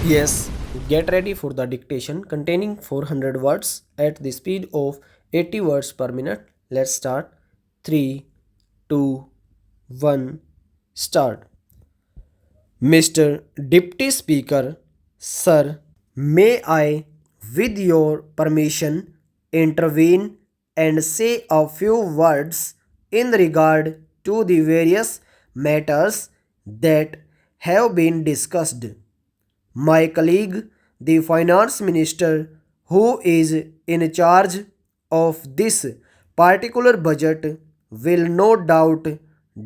Yes, get ready for the dictation containing 400 words at the speed of 80 words per minute. Let's start. 3, 2, 1, start. Mr. Deputy Speaker, Sir, may I, with your permission, intervene and say a few words in regard to the various matters that have been discussed. My colleague, the finance minister, who is in charge of this particular budget, will no doubt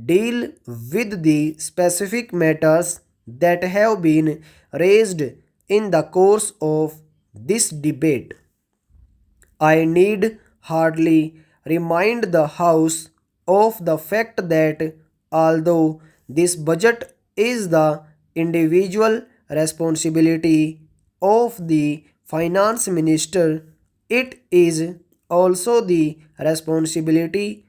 deal with the specific matters that have been raised in the course of this debate. I need hardly remind the House of the fact that although this budget is the individual responsibility of the finance minister, it is also the responsibility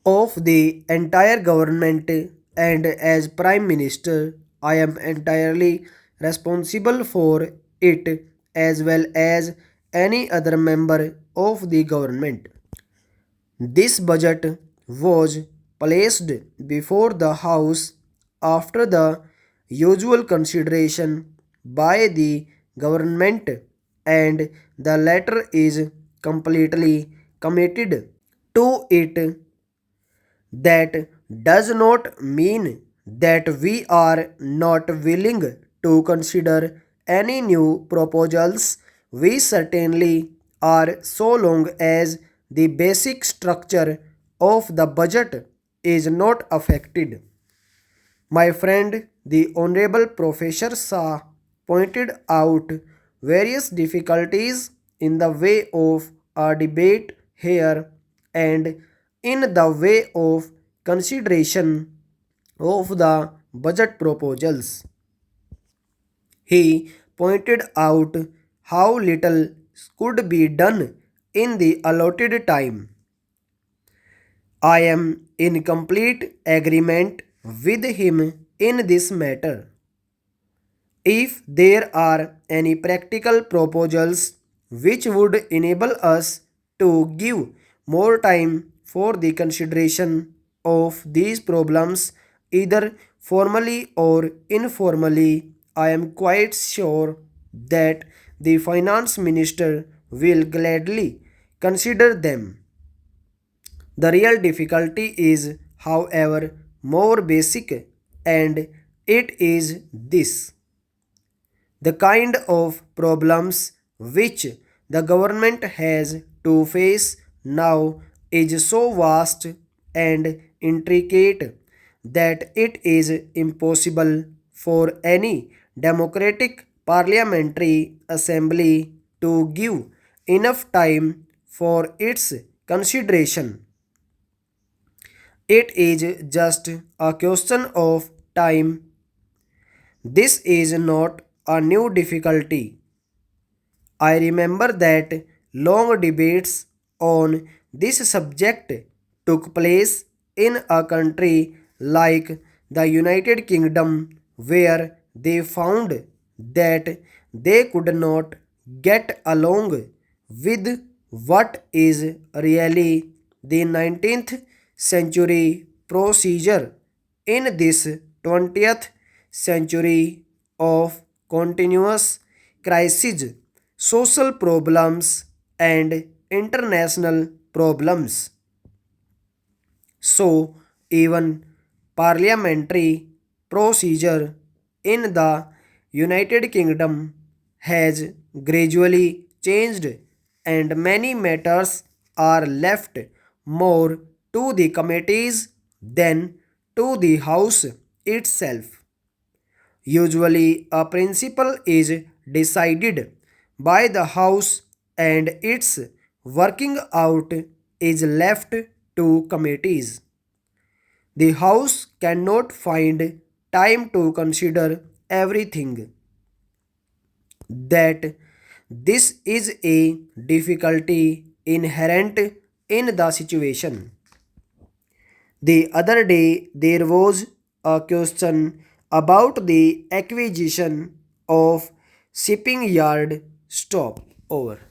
of the entire government, and as prime minister I am entirely responsible for it as well as any other member of the government. This budget was placed before the house after the usual consideration by the government, and the latter is completely committed to it. That does not mean that we are not willing to consider any new proposals. We certainly are, so long as the basic structure of the budget is not affected. My friend, the Honorable Professor Shah, pointed out various difficulties in the way of a debate here and in the way of consideration of the budget proposals. He pointed out how little could be done in the allotted time. I am in complete agreement with him in this matter. If there are any practical proposals which would enable us to give more time for the consideration of these problems, either formally or informally, I am quite sure that the finance minister will gladly consider them. The real difficulty is, however, more basic, and it is this: the kind of problems which the government has to face now is so vast and intricate that it is impossible for any democratic parliamentary assembly to give enough time for its consideration. It is just a question of time. This is not a new difficulty. I remember that long debates on this subject took place in a country like the United Kingdom, where they found that they could not get along with what is really the 19th century procedure in this 20th century of continuous crises, social problems, and international problems. So, even parliamentary procedure in the United Kingdom has gradually changed, and many matters are left more to the committees than to the House itself. Usually, a principle is decided by the House and its working out is left to committees. The House cannot find time to consider everything. That this is a difficulty inherent in the situation. The other day, there was a question about the acquisition of Shipping yard stop. Over.